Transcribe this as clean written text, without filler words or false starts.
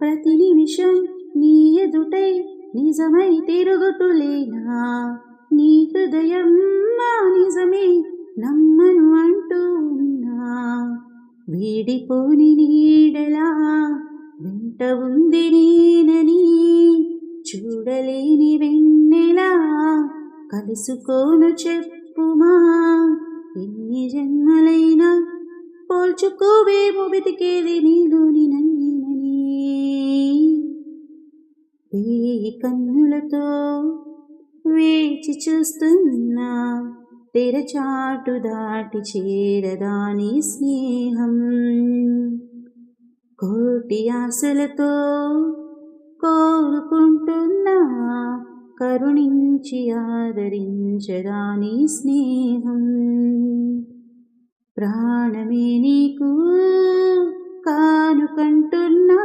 ప్రతి నిమిషం నీ ఎదుటై నిజమై తిరుగుతులేనా నీ హృదయం మా నిజమే నమ్మను అంటూ ఉన్నా వీడిపోని నీడలా వెంట ఉంది నేనని చూడలేని వెన్నెలా కలుసుకోను చెప్పుమా ఎన్ని జన్మలైనా పోల్చుకోవేమో వెతికేది నీలోని నన్నేనని వేయి కన్నులతో వేచి చూస్తున్నా తెరచాటు దాటి చేరదాని స్నేహం కోటి ఆశలతో కోరుకుంటున్నా కరుణించి ఆదరించదాని స్నేహం ప్రాణమే నీకు కానుకంటున్నా